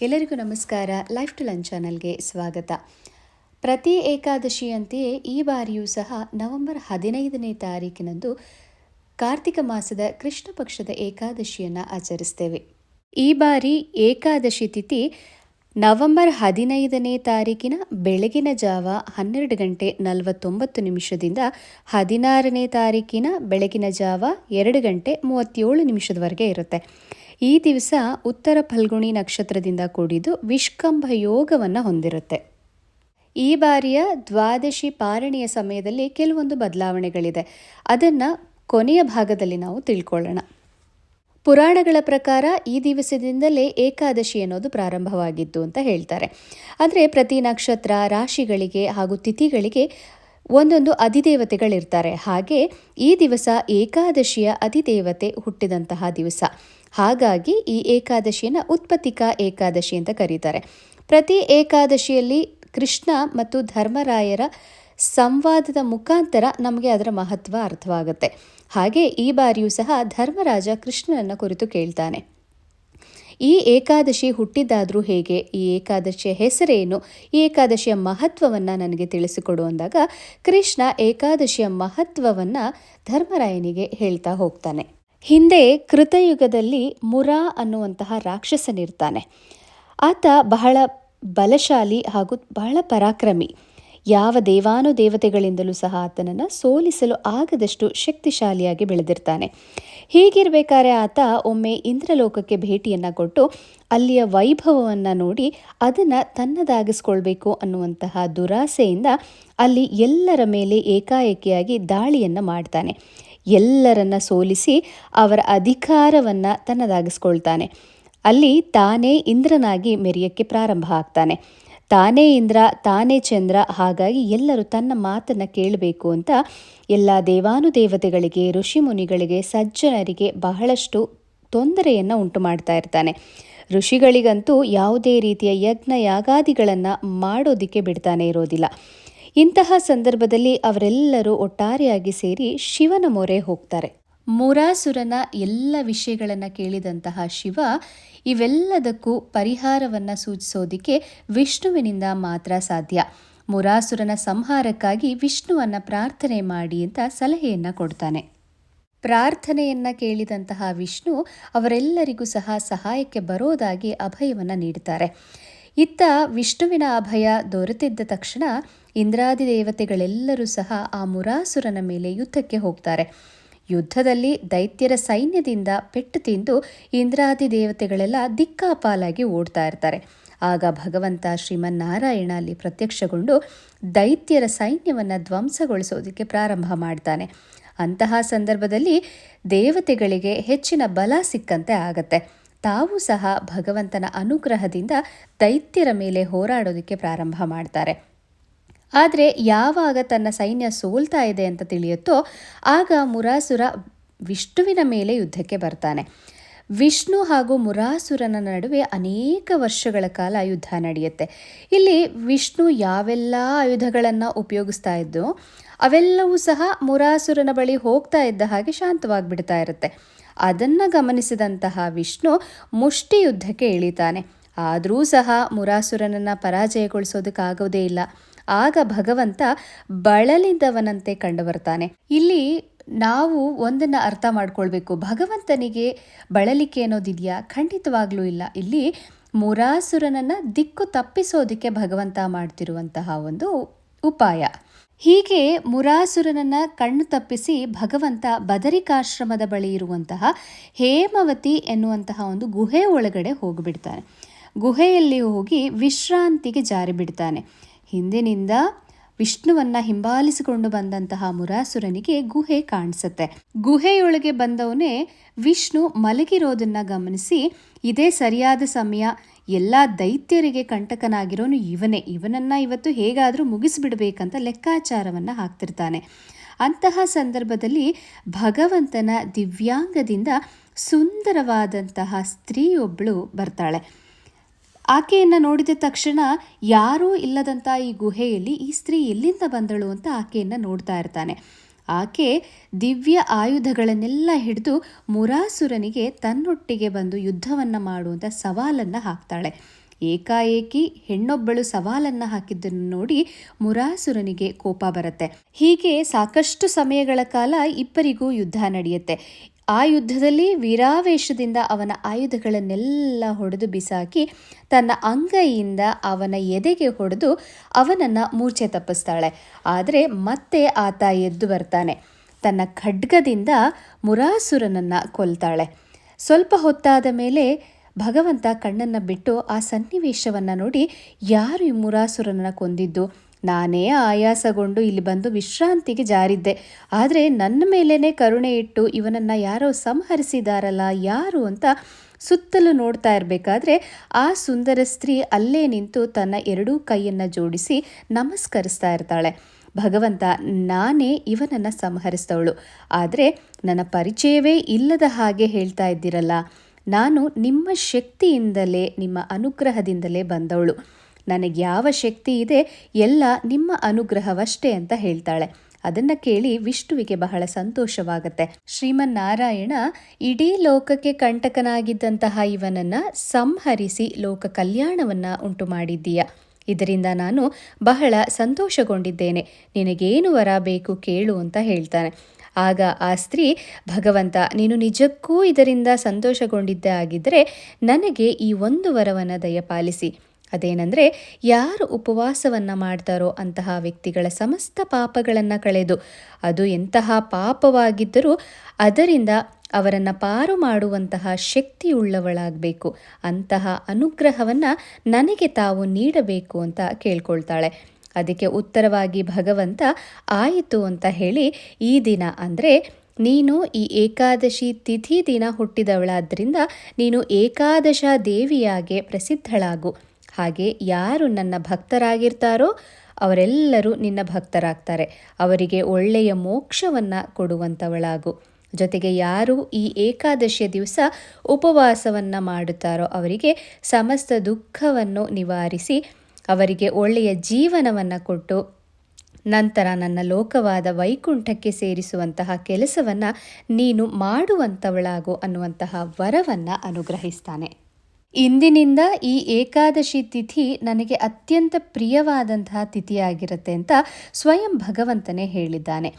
ಎಲ್ಲರಿಗೂ ನಮಸ್ಕಾರ. Life to lunch ಚಾನಲ್ಗೆ ಸ್ವಾಗತ. ಪ್ರತಿ ಏಕಾದಶಿಯಂತೆಯೇ ಈ ಬಾರಿಯೂ ಸಹ ನವೆಂಬರ್ 15ನೇ ತಾರೀಕಿನಂದು ಕಾರ್ತಿಕ ಮಾಸದ ಕೃಷ್ಣ ಪಕ್ಷದ ಏಕಾದಶಿಯನ್ನು ಆಚರಿಸ್ತೇವೆ. ಈ ಬಾರಿ ಏಕಾದಶಿ ತಿಥಿ ನವೆಂಬರ್ 15ನೇ ತಾರೀಕಿನ ಬೆಳಗಿನ ಜಾವ 12:49 16ನೇ ತಾರೀಕಿನ ಬೆಳಗಿನ ಜಾವ 2:37 ಇರುತ್ತೆ. ಈ ದಿವಸ ಉತ್ತರ ಫಲ್ಗುಣಿ ನಕ್ಷತ್ರದಿಂದ ಕೂಡಿದ್ದು ವಿಷ್ಕಂಭ ಯೋಗವನ್ನು ಹೊಂದಿರುತ್ತೆ. ಈ ಬಾರಿಯ ದ್ವಾದಶಿ ಪಾರಣೆಯ ಸಮಯದಲ್ಲಿ ಕೆಲವೊಂದು ಬದಲಾವಣೆಗಳಿದೆ. ಅದನ್ನು ಕೊನೆಯ ಭಾಗದಲ್ಲಿ ನಾವು ತಿಳ್ಕೊಳ್ಳೋಣ. ಪುರಾಣಗಳ ಪ್ರಕಾರ ಈ ದಿವಸದಿಂದಲೇ ಏಕಾದಶಿ ಅನ್ನೋದು ಪ್ರಾರಂಭವಾಗಿದ್ದು ಅಂತ ಹೇಳ್ತಾರೆ. ಅಂದರೆ ಪ್ರತಿ ನಕ್ಷತ್ರ, ರಾಶಿಗಳಿಗೆ ಹಾಗೂ ತಿಥಿಗಳಿಗೆ ಒಂದೊಂದು ಅಧಿದೇವತೆಗಳಿರ್ತಾರೆ. ಹಾಗೆ ಈ ದಿವಸ ಏಕಾದಶಿಯ ಅಧಿದೇವತೆ ಹುಟ್ಟಿದಂತಹ ದಿವಸ. ಹಾಗಾಗಿ ಈ ಏಕಾದಶಿಯನ್ನು ಉತ್ಪತ್ತಿಕಾ ಏಕಾದಶಿ ಅಂತ ಕರೀತಾರೆ. ಪ್ರತಿ ಏಕಾದಶಿಯಲ್ಲಿ ಕೃಷ್ಣ ಮತ್ತು ಧರ್ಮರಾಯರ ಸಂವಾದದ ಮುಖಾಂತರ ನಮಗೆ ಅದರ ಮಹತ್ವ ಅರ್ಥವಾಗುತ್ತೆ. ಹಾಗೆ ಈ ಬಾರಿಯೂ ಸಹ ಧರ್ಮರಾಜ ಕೃಷ್ಣನನ್ನು ಕುರಿತು ಕೇಳ್ತಾನೆ, ಈ ಏಕಾದಶಿ ಹುಟ್ಟಿದ್ದಾದರೂ ಹೇಗೆ, ಈ ಏಕಾದಶಿಯ ಹೆಸರೇನು, ಈ ಏಕಾದಶಿಯ ಮಹತ್ವವನ್ನು ನನಗೆ ತಿಳಿಸಿಕೊಡು ಅಂದಾಗ ಕೃಷ್ಣ ಏಕಾದಶಿಯ ಮಹತ್ವವನ್ನು ಧರ್ಮರಾಯನಿಗೆ ಹೇಳ್ತಾ ಹೋಗ್ತಾನೆ. ಹಿಂದೆ ಕೃತಯುಗದಲ್ಲಿ ಮುರಾ ಅನ್ನುವಂತಹ ರಾಕ್ಷಸನಿರ್ತಾನೆ. ಆತ ಬಹಳ ಬಲಶಾಲಿ ಹಾಗೂ ಬಹಳ ಪರಾಕ್ರಮಿ. ಯಾವ ದೇವಾನುದೇವತೆಗಳಿಂದಲೂ ಸಹ ಆತನನ್ನು ಸೋಲಿಸಲು ಆಗದಷ್ಟು ಶಕ್ತಿಶಾಲಿಯಾಗಿ ಬೆಳೆದಿರ್ತಾನೆ. ಹೀಗಿರಬೇಕಾದ್ರೆ ಆತ ಒಮ್ಮೆ ಇಂದ್ರಲೋಕಕ್ಕೆ ಭೇಟಿಯನ್ನು ಕೊಟ್ಟು ಅಲ್ಲಿಯ ವೈಭವವನ್ನು ನೋಡಿ ಅದನ್ನು ತನ್ನದಾಗಿಸ್ಕೊಳ್ಬೇಕು ಅನ್ನುವಂತಹ ದುರಾಸೆಯಿಂದ ಅಲ್ಲಿ ಎಲ್ಲರ ಮೇಲೆ ಏಕಾಏಕಿಯಾಗಿ ದಾಳಿಯನ್ನು ಮಾಡ್ತಾನೆ. ಎಲ್ಲರನ್ನ ಸೋಲಿಸಿ ಅವರ ಅಧಿಕಾರವನ್ನು ತನ್ನದಾಗಿಸ್ಕೊಳ್ತಾನೆ. ಅಲ್ಲಿ ತಾನೇ ಇಂದ್ರನಾಗಿ ಮೆರೆಯಕ್ಕೆ ಪ್ರಾರಂಭ ಆಗ್ತಾನೆ. ತಾನೇ ಇಂದ್ರ, ತಾನೇ ಚಂದ್ರ, ಹಾಗಾಗಿ ಎಲ್ಲರೂ ತನ್ನ ಮಾತನ್ನು ಕೇಳಬೇಕು ಅಂತ ಎಲ್ಲ ದೇವಾನುದೇವತೆಗಳಿಗೆ, ಋಷಿಮುನಿಗಳಿಗೆ, ಸಜ್ಜನರಿಗೆ ಬಹಳಷ್ಟು ತೊಂದರೆಯನ್ನು ಉಂಟು ಮಾಡ್ತಾ ಇರ್ತಾನೆ. ಋಷಿಗಳಿಗಂತೂ ಯಾವುದೇ ರೀತಿಯ ಯಜ್ಞ ಯಾಗಾದಿಗಳನ್ನು ಮಾಡೋದಕ್ಕೆ ಬಿಡ್ತಾನೆ ಇರೋದಿಲ್ಲ. ಇಂತಹ ಸಂದರ್ಭದಲ್ಲಿ ಅವರೆಲ್ಲರೂ ಒಟ್ಟಾರೆಯಾಗಿ ಸೇರಿ ಶಿವನ ಮೊರೆ ಹೋಗ್ತಾರೆ. ಮುರಾಸುರನ ಎಲ್ಲ ವಿಷಯಗಳನ್ನು ಕೇಳಿದಂತಹ ಶಿವ ಇವೆಲ್ಲದಕ್ಕೂ ಪರಿಹಾರವನ್ನು ಸೂಚಿಸೋದಿಕ್ಕೆ ವಿಷ್ಣುವಿನಿಂದ ಮಾತ್ರ ಸಾಧ್ಯ. ಮುರಾಸುರನ ಸಂಹಾರಕ್ಕಾಗಿ ವಿಷ್ಣುವನ್ನು ಪ್ರಾರ್ಥನೆ ಮಾಡಿ ಅಂತ ಸಲಹೆಯನ್ನು ಕೊಡ್ತಾನೆ. ಪ್ರಾರ್ಥನೆಯನ್ನು ಕೇಳಿದಂತಹ ವಿಷ್ಣು ಅವರೆಲ್ಲರಿಗೂ ಸಹ ಸಹಾಯಕ್ಕೆ ಬರೋದಾಗಿ ಅಭಯವನ್ನು ನೀಡುತ್ತಾರೆ. ಇತ್ತ ವಿಷ್ಣುವಿನ ಅಭಯ ದೊರೆತಿದ್ದ ತಕ್ಷಣ ಇಂದ್ರಾದಿ ದೇವತೆಗಳೆಲ್ಲರೂ ಸಹ ಆ ಮುರಾಸುರನ ಮೇಲೆ ಯುದ್ಧಕ್ಕೆ ಹೋಗ್ತಾರೆ. ಯುದ್ಧದಲ್ಲಿ ದೈತ್ಯರ ಸೈನ್ಯದಿಂದ ಪೆಟ್ಟು ತಿಂದು ಇಂದ್ರಾದಿ ದೇವತೆಗಳೆಲ್ಲ ದಿಕ್ಕಾಪಾಲಾಗಿ ಓಡ್ತಾ ಇರ್ತಾರೆ. ಆಗ ಭಗವಂತ ಶ್ರೀಮನ್ನಾರಾಯಣ ಅಲ್ಲಿ ಪ್ರತ್ಯಕ್ಷಗೊಂಡು ದೈತ್ಯರ ಸೈನ್ಯವನ್ನು ಧ್ವಂಸಗೊಳಿಸೋದಕ್ಕೆ ಪ್ರಾರಂಭ ಮಾಡ್ತಾನೆ. ಅಂತಹ ಸಂದರ್ಭದಲ್ಲಿ ದೇವತೆಗಳಿಗೆ ಹೆಚ್ಚಿನ ಬಲ ಸಿಕ್ಕಂತೆ ಆಗತ್ತೆ. ತಾವು ಸಹ ಭಗವಂತನ ಅನುಗ್ರಹದಿಂದ ದೈತ್ಯರ ಮೇಲೆ ಹೋರಾಡೋದಕ್ಕೆ ಪ್ರಾರಂಭ ಮಾಡ್ತಾರೆ. ಆದರೆ ಯಾವಾಗ ತನ್ನ ಸೈನ್ಯ ಸೋಲ್ತಾ ಇದೆ ಅಂತ ತಿಳಿಯುತ್ತೋ ಆಗ ಮುರಾಸುರ ವಿಷ್ಣುವಿನ ಮೇಲೆ ಯುದ್ಧಕ್ಕೆ ಬರ್ತಾನೆ. ವಿಷ್ಣು ಹಾಗೂ ಮುರಾಸುರನ ನಡುವೆ ಅನೇಕ ವರ್ಷಗಳ ಕಾಲ ಯುದ್ಧ ನಡೆಯುತ್ತೆ. ಇಲ್ಲಿ ವಿಷ್ಣು ಯಾವೆಲ್ಲ ಆಯುಧಗಳನ್ನು ಉಪಯೋಗಿಸ್ತಾ ಇದ್ದೋ ಅವೆಲ್ಲವೂ ಸಹ ಮುರಾಸುರನ ಬಳಿ ಹೋಗ್ತಾ ಇದ್ದ ಹಾಗೆ ಶಾಂತವಾಗಿಬಿಡ್ತಾ ಇರುತ್ತೆ. ಅದನ್ನು ಗಮನಿಸಿದಂತಹ ವಿಷ್ಣು ಮುಷ್ಟಿ ಯುದ್ಧಕ್ಕೆ ಇಳಿತಾನೆ. ಆದರೂ ಸಹ ಮುರಾಸುರನನ್ನು ಪರಾಜಯಗೊಳಿಸೋದಕ್ಕಾಗೋದೇ ಇಲ್ಲ. ಆಗ ಭಗವಂತ ಬಳಲಿದವನಂತೆ ಕಂಡುಬರ್ತಾನೆ. ಇಲ್ಲಿ ನಾವು ಒಂದನ್ನು ಅರ್ಥ ಮಾಡ್ಕೊಳ್ಬೇಕು, ಭಗವಂತನಿಗೆ ಬಳಲಿಕೆ ಅನ್ನೋದಿದೆಯಾ? ಖಂಡಿತವಾಗ್ಲೂ ಇಲ್ಲ. ಇಲ್ಲಿ ಮುರಾಸುರನನ್ನು ದಿಕ್ಕು ತಪ್ಪಿಸೋದಕ್ಕೆ ಭಗವಂತ ಮಾಡ್ತಿರುವಂತಹ ಒಂದು ಉಪಾಯ. ಹೀಗೆ ಮುರಾಸುರನನ್ನು ಕಣ್ಣು ತಪ್ಪಿಸಿ ಭಗವಂತ ಬದರಿಕಾಶ್ರಮದ ಬಳಿ ಇರುವಂತಹ ಹೇಮವತಿ ಎನ್ನುವಂತಹ ಒಂದು ಗುಹೆ ಒಳಗಡೆ ಹೋಗಿಬಿಡ್ತಾನೆ. ಗುಹೆಯಲ್ಲಿ ಹೋಗಿ ವಿಶ್ರಾಂತಿಗೆ ಜಾರಿಬಿಡ್ತಾನೆ. ಹಿಂದಿನಿಂದ ವಿಷ್ಣುವನ್ನ ಹಿಂಬಾಲಿಸಿಕೊಂಡು ಬಂದಂತಹ ಮುರಾಸುರನಿಗೆ ಗುಹೆ ಕಾಣಿಸುತ್ತೆ. ಗುಹೆಯೊಳಗೆ ಬಂದವನೇ ವಿಷ್ಣು ಮಲಗಿರೋದನ್ನ ಗಮನಿಸಿ ಇದೇ ಸರಿಯಾದ ಸಮಯ, ಎಲ್ಲ ದೈತ್ಯರಿಗೆ ಕಂಟಕನಾಗಿರೋನು ಇವನನ್ನ ಇವತ್ತು ಹೇಗಾದರೂ ಮುಗಿಸಿಬಿಡ್ಬೇಕಂತ ಲೆಕ್ಕಾಚಾರವನ್ನು ಹಾಕ್ತಿರ್ತಾನೆ. ಅಂತಹ ಸಂದರ್ಭದಲ್ಲಿ ಭಗವಂತನ ದಿವ್ಯಾಂಗದಿಂದ ಸುಂದರವಾದಂತಹ ಸ್ತ್ರೀಯೊಬ್ಬಳು ಬರ್ತಾಳೆ. ಆಕೆಯನ್ನು ನೋಡಿದ ತಕ್ಷಣ ಯಾರೂ ಇಲ್ಲದಂಥ ಈ ಗುಹೆಯಲ್ಲಿ ಈ ಸ್ತ್ರೀ ಎಲ್ಲಿಂದ ಬಂದಳು ಅಂತ ಆಕೆಯನ್ನು ನೋಡ್ತಾ ಇರ್ತಾನೆ. ಆಕೆ ದಿವ್ಯ ಆಯುಧಗಳನ್ನೆಲ್ಲ ಹಿಡಿದು ಮುರಾಸುರನಿಗೆ ತನ್ನೊಟ್ಟಿಗೆ ಬಂದು ಯುದ್ಧವನ್ನು ಮಾಡುವಂಥ ಸವಾಲನ್ನು ಹಾಕ್ತಾಳೆ. ಏಕಾಏಕಿ ಹೆಣ್ಣೊಬ್ಬಳು ಸವಾಲನ್ನು ಹಾಕಿದ್ದನ್ನು ನೋಡಿ ಮುರಾಸುರನಿಗೆ ಕೋಪ ಬರುತ್ತೆ. ಹೀಗೆ ಸಾಕಷ್ಟು ಸಮಯಗಳ ಕಾಲ ಇಬ್ಬರಿಗೂ ಯುದ್ಧ ನಡೆಯುತ್ತೆ. ಆ ಯುದ್ಧದಲ್ಲಿ ವೀರಾವೇಶದಿಂದ ಅವನ ಆಯುಧಗಳನ್ನೆಲ್ಲ ಹೊಡೆದು ಬಿಸಾಕಿ ತನ್ನ ಅಂಗೈಯಿಂದ ಅವನ ಎದೆಗೆ ಹೊಡೆದು ಅವನನ್ನು ಮೂರ್ಛೆ ತಪ್ಪಿಸ್ತಾಳೆ. ಆದರೆ ಮತ್ತೆ ಆತ ಎದ್ದು ಬರ್ತಾನೆ. ತನ್ನ ಖಡ್ಗದಿಂದ ಮುರಾಸುರನನ್ನು ಕೊಲ್ತಾಳೆ. ಸ್ವಲ್ಪ ಹೊತ್ತಾದ ಮೇಲೆ ಭಗವಂತ ಕಣ್ಣನ್ನು ಬಿಟ್ಟು ಆ ಸನ್ನಿವೇಶವನ್ನು ನೋಡಿ, ಯಾರು ಈ ಮುರಾಸುರನನ್ನು ಕೊಂದಿದ್ದು? ನಾನೇ ಆಯಾಸಗೊಂಡು ಇಲ್ಲಿ ಬಂದು ವಿಶ್ರಾಂತಿಗೆ ಜಾರಿದ್ದೆ. ಆದರೆ ನನ್ನ ಮೇಲೇ ಕರುಣೆ ಇಟ್ಟು ಇವನನ್ನು ಯಾರೋ ಸಂಹರಿಸಿದಾರಲ್ಲ, ಯಾರು ಅಂತ ಸುತ್ತಲೂ ನೋಡ್ತಾ ಇರಬೇಕಾದ್ರೆ ಆ ಸುಂದರ ಸ್ತ್ರೀ ಅಲ್ಲೇ ನಿಂತು ತನ್ನ ಎರಡೂ ಕೈಯನ್ನು ಜೋಡಿಸಿ ನಮಸ್ಕರಿಸ್ತಾ ಇರ್ತಾಳೆ. ಭಗವಂತ, ನಾನೇ ಇವನನ್ನು ಸಂಹರಿಸಿದವಳು, ಆದರೆ ನನ್ನ ಪರಿಚಯವೇ ಇಲ್ಲದ ಹಾಗೆ ಹೇಳ್ತಾ ಇದ್ದೀರಲ್ಲ, ನಾನು ನಿಮ್ಮ ಶಕ್ತಿಯಿಂದಲೇ, ನಿಮ್ಮ ಅನುಗ್ರಹದಿಂದಲೇ ಬಂದವಳು. ನನಗೆ ಯಾವ ಶಕ್ತಿ ಇದೆ ಎಲ್ಲ ನಿಮ್ಮ ಅನುಗ್ರಹವಷ್ಟೇ ಅಂತ ಹೇಳ್ತಾಳೆ. ಅದನ್ನು ಕೇಳಿ ವಿಷ್ಣುವಿಗೆ ಬಹಳ ಸಂತೋಷವಾಗುತ್ತೆ. ಶ್ರೀಮನ್ನಾರಾಯಣ ಇಡೀ ಲೋಕಕ್ಕೆ ಕಂಟಕನಾಗಿದ್ದಂತಹ ಇವನನ್ನು ಸಂಹರಿಸಿ ಲೋಕ ಕಲ್ಯಾಣವನ್ನು ಉಂಟು ಮಾಡಿದ್ದೀಯ. ಇದರಿಂದ ನಾನು ಬಹಳ ಸಂತೋಷಗೊಂಡಿದ್ದೇನೆ. ನಿನಗೇನು ವರ ಬೇಕು ಕೇಳು ಅಂತ ಹೇಳ್ತಾನೆ. ಆಗ ಆ ಸ್ತ್ರೀ, ಭಗವಂತ, ನೀನು ನಿಜಕ್ಕೂ ಇದರಿಂದ ಸಂತೋಷಗೊಂಡಿದ್ದೇ ಆಗಿದ್ದರೆ ನನಗೆ ಈ ಒಂದು ವರವನ್ನು ದಯಪಾಲಿಸಿ. ಅದೇನೆಂದರೆ, ಯಾರು ಉಪವಾಸವನ್ನು ಮಾಡ್ತಾರೋ ಅಂತಹ ವ್ಯಕ್ತಿಗಳ ಸಮಸ್ತ ಪಾಪಗಳನ್ನು ಕಳೆದು, ಅದು ಎಂತಹ ಪಾಪವಾಗಿದ್ದರೂ ಅದರಿಂದ ಅವರನ್ನು ಪಾರು ಮಾಡುವಂತಹ ಶಕ್ತಿಯುಳ್ಳವಳಾಗಬೇಕು, ಅಂತಹ ಅನುಗ್ರಹವನ್ನು ನನಗೆ ತಾವು ನೀಡಬೇಕು ಅಂತ ಕೇಳ್ಕೊಳ್ತಾಳೆ. ಅದಕ್ಕೆ ಉತ್ತರವಾಗಿ ಭಗವಂತ ಆಯಿತು ಅಂತ ಹೇಳಿ, ಈ ದಿನ ಅಂದರೆ ನೀನು ಈ ಏಕಾದಶಿ ತಿಥಿ ದಿನ ಹುಟ್ಟಿದವಳಾದ್ದರಿಂದ ನೀನು ಏಕಾದಶ ದೇವಿಯಾಗೆ ಪ್ರಸಿದ್ಧಳಾಗು. ಹಾಗೆ ಯಾರು ನನ್ನ ಭಕ್ತರಾಗಿರ್ತಾರೋ ಅವರೆಲ್ಲರೂ ನಿನ್ನ ಭಕ್ತರಾಗ್ತಾರೆ. ಅವರಿಗೆ ಒಳ್ಳೆಯ ಮೋಕ್ಷವನ್ನು ಕೊಡುವಂಥವಳಾಗು. ಜೊತೆಗೆ ಯಾರು ಈ ಏಕಾದಶಿಯ ದಿವಸ ಉಪವಾಸವನ್ನು ಮಾಡುತ್ತಾರೋ ಅವರಿಗೆ ಸಮಸ್ತ ದುಃಖವನ್ನು ನಿವಾರಿಸಿ ಅವರಿಗೆ ಒಳ್ಳೆಯ ಜೀವನವನ್ನು ಕೊಟ್ಟು ನಂತರ ನನ್ನ ಲೋಕವಾದ ವೈಕುಂಠಕ್ಕೆ ಸೇರಿಸುವಂತಹ ಕೆಲಸವನ್ನು ನೀನು ಮಾಡುವಂಥವಳಾಗು ಅನ್ನುವಂತಹ ವರವನ್ನು ಅನುಗ್ರಹಿಸ್ತಾನೆ. ಇಂದಿನಿಂದ ಈ ಏಕಾದಶಿ ತಿಥಿ ನನಗೆ ಅತ್ಯಂತ ಪ್ರಿಯವಾದಂತಹ ತಿಥಿಯಾಗಿರುತ್ತೆ ಅಂತ ಸ್ವಯಂ ಭಗವಂತನೇ ಹೇಳಿದ್ದಾನೆ.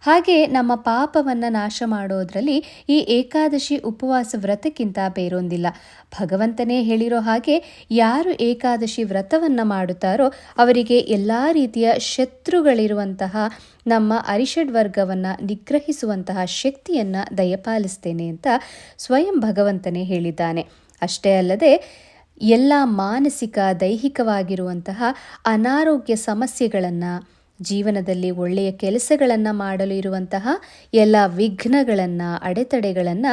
ಹಾಗೆ ನಮ್ಮ ಪಾಪವನ್ನು ನಾಶ ಮಾಡೋದ್ರಲ್ಲಿ ಈ ಏಕಾದಶಿ ಉಪವಾಸ ವ್ರತಕ್ಕಿಂತ ಬೇರೊಂದಿಲ್ಲ. ಭಗವಂತನೇ ಹೇಳಿರೋ ಹಾಗೆ ಯಾರು ಏಕಾದಶಿ ವ್ರತವನ್ನು ಮಾಡುತ್ತಾರೋ ಅವರಿಗೆ ಎಲ್ಲ ರೀತಿಯ ಶತ್ರುಗಳಿರುವಂತಹ ನಮ್ಮ ಅರಿಷಡ್ ವರ್ಗವನ್ನು ನಿಗ್ರಹಿಸುವಂತಹ ಶಕ್ತಿಯನ್ನು ದಯಪಾಲಿಸ್ತೇನೆ ಅಂತ ಸ್ವಯಂ ಭಗವಂತನೇ ಹೇಳಿದ್ದಾನೆ. ಅಷ್ಟೇ ಅಲ್ಲದೆ ಎಲ್ಲ ಮಾನಸಿಕ ದೈಹಿಕವಾಗಿರುವಂತಹ ಅನಾರೋಗ್ಯ ಸಮಸ್ಯೆಗಳನ್ನು, ಜೀವನದಲ್ಲಿ ಒಳ್ಳೆಯ ಕೆಲಸಗಳನ್ನು ಮಾಡಲು ಇರುವಂತಹ ಎಲ್ಲ ವಿಘ್ನಗಳನ್ನು, ಅಡೆತಡೆಗಳನ್ನು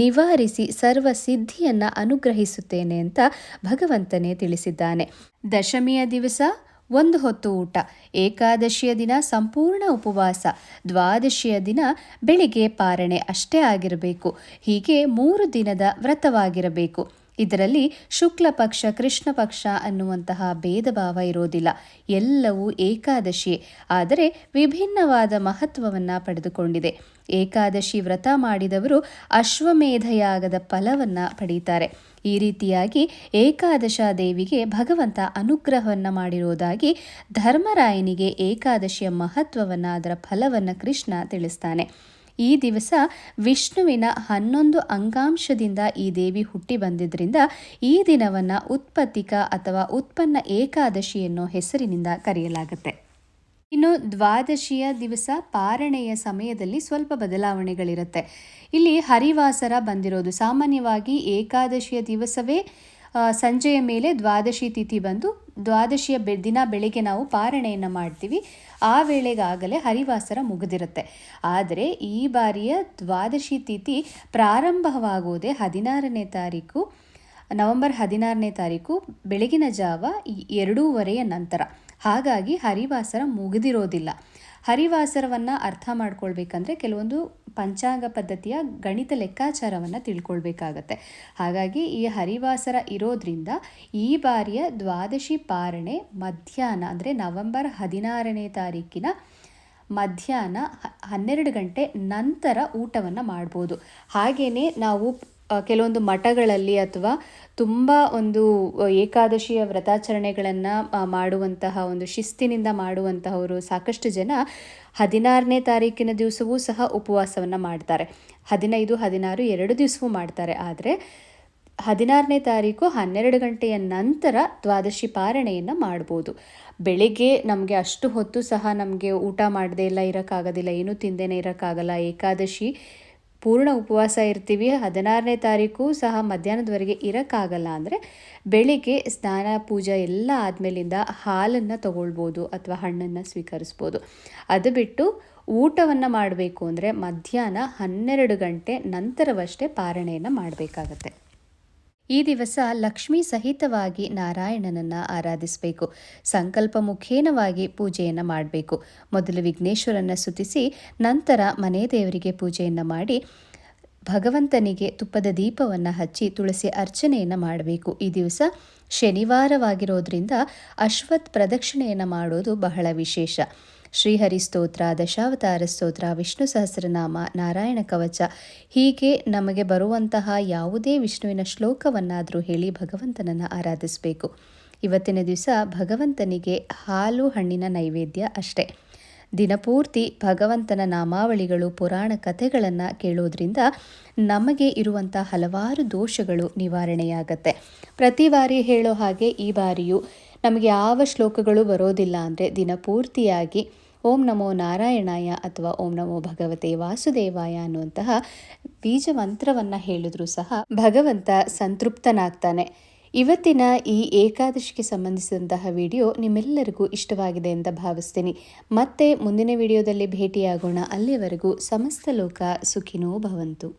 ನಿವಾರಿಸಿ ಸರ್ವ ಸಿದ್ಧಿಯನ್ನು ಅನುಗ್ರಹಿಸುತ್ತೇನೆ ಅಂತ ಭಗವಂತನೇ ತಿಳಿಸಿದ್ದಾನೆ. ದಶಮಿಯ ದಿವಸ ಒಂದು ಹೊತ್ತು ಊಟ, ಏಕಾದಶಿಯ ದಿನ ಸಂಪೂರ್ಣ ಉಪವಾಸ, ದ್ವಾದಶಿಯ ದಿನ ಬೆಳಿಗ್ಗೆ ಪಾರಣೆ ಅಷ್ಟೇ ಆಗಿರಬೇಕು. ಹೀಗೆ 3 ದಿನದ ವ್ರತವಾಗಿರಬೇಕು. ಇದರಲ್ಲಿ ಶುಕ್ಲ ಪಕ್ಷ, ಕೃಷ್ಣ ಪಕ್ಷ ಅನ್ನುವಂತಹ ಭೇದ ಭಾವ ಇರೋದಿಲ್ಲ. ಎಲ್ಲವೂ ಏಕಾದಶಿಯೇ, ಆದರೆ ವಿಭಿನ್ನವಾದ ಮಹತ್ವವನ್ನು ಪಡೆದುಕೊಂಡಿದೆ. ಏಕಾದಶಿ ವ್ರತ ಮಾಡಿದವರು ಅಶ್ವಮೇಧಯಾಗದ ಫಲವನ್ನು ಪಡೀತಾರೆ. ಈ ರೀತಿಯಾಗಿ ಏಕಾದಶ ದೇವಿಗೆ ಭಗವಂತ ಅನುಗ್ರಹವನ್ನು ಮಾಡಿರುವುದಾಗಿ ಧರ್ಮರಾಯನಿಗೆ ಏಕಾದಶಿಯ ಮಹತ್ವವನ್ನು, ಅದರ ಫಲವನ್ನು ಕೃಷ್ಣ ತಿಳಿಸ್ತಾನೆ. ಈ ದಿವಸ ವಿಷ್ಣುವಿನ 11 ಅಂಗಾಂಶದಿಂದ ಈ ದೇವಿ ಹುಟ್ಟಿ ಬಂದಿದ್ದರಿಂದ ಈ ದಿನವನ್ನು ಉತ್ಪತ್ತಿಕ ಅಥವಾ ಉತ್ಪನ್ನ ಏಕಾದಶಿ ಎನ್ನೋ ಹೆಸರಿನಿಂದ ಕರೆಯಲಾಗುತ್ತೆ. ಇನ್ನು ದ್ವಾದಶಿಯ ದಿವಸ ಪಾರಣೆಯ ಸಮಯದಲ್ಲಿ ಸ್ವಲ್ಪ ಬದಲಾವಣೆಗಳಿರುತ್ತೆ. ಇಲ್ಲಿ ಹರಿವಾಸರ ಬಂದಿರೋದು. ಸಾಮಾನ್ಯವಾಗಿ ಏಕಾದಶಿಯ ದಿವಸವೇ ಸಂಜೆಯ ಮೇಲೆ ದ್ವಾದಶಿ ತಿಥಿ ಬಂದು ದ್ವಾದಶಿಯ ದಿನ ಬೆಳಿಗ್ಗೆ ನಾವು ಪಾರಣೆಯನ್ನು ಮಾಡ್ತೀವಿ. ಆ ವೇಳೆಗಾಗಲೇ ಹರಿವಾಸರ ಮುಗಿದಿರುತ್ತೆ. ಆದರೆ ಈ ಬಾರಿಯ ದ್ವಾದಶಿ ತಿಥಿ ಪ್ರಾರಂಭವಾಗುವುದೇ 16ನೇ ತಾರೀಕು, ನವೆಂಬರ್ 16ನೇ ತಾರೀಕು ಬೆಳಗಿನ ಜಾವ 2:30 ನಂತರ. ಹಾಗಾಗಿ ಹರಿವಾಸರ ಮುಗಿದಿರೋದಿಲ್ಲ. ಹರಿವಾಸರವನ್ನು ಅರ್ಥ ಮಾಡ್ಕೊಳ್ಬೇಕಂದ್ರೆ ಕೆಲವೊಂದು ಪಂಚಾಂಗ ಪದ್ಧತಿಯ ಗಣಿತ ಲೆಕ್ಕಾಚಾರವನ್ನು ತಿಳ್ಕೊಳ್ಬೇಕಾಗತ್ತೆ. ಹಾಗಾಗಿ ಈ ಹರಿವಾಸರ ಇರೋದ್ರಿಂದ ಈ ಬಾರಿಯ ದ್ವಾದಶಿ ಪಾರಣೆ ಮಧ್ಯಾಹ್ನ ಅಂದರೆ ನವೆಂಬರ್ 16ನೇ ತಾರೀಕಿನ ಮಧ್ಯಾಹ್ನ 12 ಗಂಟೆ ನಂತರ ಊಟವನ್ನು ಮಾಡ್ಬೋದು. ಹಾಗೆಯೇ ನಾವು ಕೆಲವೊಂದು ಮಠಗಳಲ್ಲಿ ಅಥವಾ ತುಂಬ ಒಂದು ಏಕಾದಶಿಯ ವ್ರತಾಚರಣೆಗಳನ್ನು ಮಾಡುವಂತಹ ಒಂದು ಶಿಸ್ತಿನಿಂದ ಮಾಡುವಂತಹವರು ಸಾಕಷ್ಟು ಜನ 16ನೇ ತಾರೀಕಿನ ದಿವಸವೂ ಸಹ ಉಪವಾಸವನ್ನು ಮಾಡ್ತಾರೆ. 15, 16 2 ದಿವಸವೂ ಮಾಡ್ತಾರೆ. ಆದರೆ 16ನೇ ತಾರೀಕು 12 ಗಂಟೆಯ ನಂತರ ದ್ವಾದಶಿ ಪಾರಣೆಯನ್ನು ಮಾಡ್ಬೋದು. ಬೆಳಿಗ್ಗೆ ನಮಗೆ ಅಷ್ಟು ಹೊತ್ತು ಸಹ ನಮಗೆ ಊಟ ಮಾಡದೇ ಎಲ್ಲ ಇರೋಕ್ಕಾಗೋದಿಲ್ಲ, ಏನೂ ತಿಂದೇನೆ ಇರೋಕ್ಕಾಗಲ್ಲ. ಏಕಾದಶಿ ಪೂರ್ಣ ಉಪವಾಸ ಇರ್ತೀವಿ, 16ನೇ ತಾರೀಕು ಸಹ ಮಧ್ಯಾಹ್ನದವರೆಗೆ ಇರೋಕ್ಕಾಗಲ್ಲ ಅಂದರೆ ಬೆಳಿಗ್ಗೆ ಸ್ನಾನ ಪೂಜೆ ಎಲ್ಲ ಆದಮೇಲಿಂದ ಹಾಲನ್ನು ತಗೊಳ್ಬೋದು ಅಥವಾ ಹಣ್ಣನ್ನು ಸ್ವೀಕರಿಸ್ಬೋದು. ಅದು ಬಿಟ್ಟು ಊಟವನ್ನು ಮಾಡಬೇಕು ಅಂದರೆ ಮಧ್ಯಾಹ್ನ 12 ಗಂಟೆ ನಂತರವಷ್ಟೇ ಪಾರಣೆಯನ್ನು ಮಾಡಬೇಕಾಗತ್ತೆ. ಈ ದಿವಸ ಲಕ್ಷ್ಮೀ ಸಹಿತವಾಗಿ ನಾರಾಯಣನನ್ನು ಆರಾಧಿಸಬೇಕು. ಸಂಕಲ್ಪ ಮುಖೇನವಾಗಿ ಪೂಜೆಯನ್ನು ಮಾಡಬೇಕು. ಮೊದಲು ವಿಘ್ನೇಶ್ವರನ ಸ್ತುತಿಸಿ ನಂತರ ಮನೆ ದೇವರಿಗೆ ಪೂಜೆಯನ್ನು ಮಾಡಿ ಭಗವಂತನಿಗೆ ತುಪ್ಪದ ದೀಪವನ್ನು ಹಚ್ಚಿ ತುಳಸಿ ಅರ್ಚನೆಯನ್ನು ಮಾಡಬೇಕು. ಈ ದಿವಸ ಶನಿವಾರವಾಗಿರೋದ್ರಿಂದ ಅಶ್ವತ್ ಪ್ರದಕ್ಷಿಣೆಯನ್ನು ಮಾಡೋದು ಬಹಳ ವಿಶೇಷ. ಶ್ರೀಹರಿ ಸ್ತೋತ್ರ, ದಶಾವತಾರ ಸ್ತೋತ್ರ, ವಿಷ್ಣು ಸಹಸ್ರನಾಮ, ನಾರಾಯಣ ಕವಚ ಹೀಗೆ ನಮಗೆ ಬರುವಂತಹ ಯಾವುದೇ ವಿಷ್ಣುವಿನ ಶ್ಲೋಕವನ್ನಾದರೂ ಹೇಳಿ ಭಗವಂತನನ್ನು ಆರಾಧಿಸಬೇಕು. ಇವತ್ತಿನ ದಿವಸ ಭಗವಂತನಿಗೆ ಹಾಲು ಹಣ್ಣಿನ ನೈವೇದ್ಯ ಅಷ್ಟೇ. ದಿನಪೂರ್ತಿ ಭಗವಂತನ ನಾಮಾವಳಿಗಳು, ಪುರಾಣ ಕಥೆಗಳನ್ನು ಕೇಳೋದ್ರಿಂದ ನಮಗೆ ಇರುವಂಥ ಹಲವಾರು ದೋಷಗಳು ನಿವಾರಣೆಯಾಗತ್ತೆ. ಪ್ರತಿ ಬಾರಿ ಹೇಳೋ ಹಾಗೆ ಈ ಬಾರಿಯೂ ನಮಗೆ ಯಾವ ಶ್ಲೋಕಗಳು ಬರೋದಿಲ್ಲ ಅಂದರೆ ದಿನಪೂರ್ತಿಯಾಗಿ ಓಂ ನಮೋ ನಾರಾಯಣಾಯ ಅಥವಾ ಓಂ ನಮೋ ಭಗವತೆ ವಾಸುದೇವಾಯ ಅನ್ನುವಂತಹ ಬೀಜ ಮಂತ್ರವನ್ನು ಹೇಳಿದ್ರೂ ಸಹ ಭಗವಂತ ಸಂತೃಪ್ತನಾಗ್ತಾನೆ. ಇವತ್ತಿನ ಈ ಏಕಾದಶಿಗೆ ಸಂಬಂಧಿಸಿದಂತಹ ವಿಡಿಯೋ ನಿಮ್ಮೆಲ್ಲರಿಗೂ ಇಷ್ಟವಾಗಿದೆ ಅಂತ ಭಾವಿಸ್ತೀನಿ. ಮತ್ತೆ ಮುಂದಿನ ವಿಡಿಯೋದಲ್ಲಿ ಭೇಟಿಯಾಗೋಣ. ಅಲ್ಲಿಯವರೆಗೂ ಸಮಸ್ತ ಲೋಕ ಸುಖಿನೋ ಭವಂತು.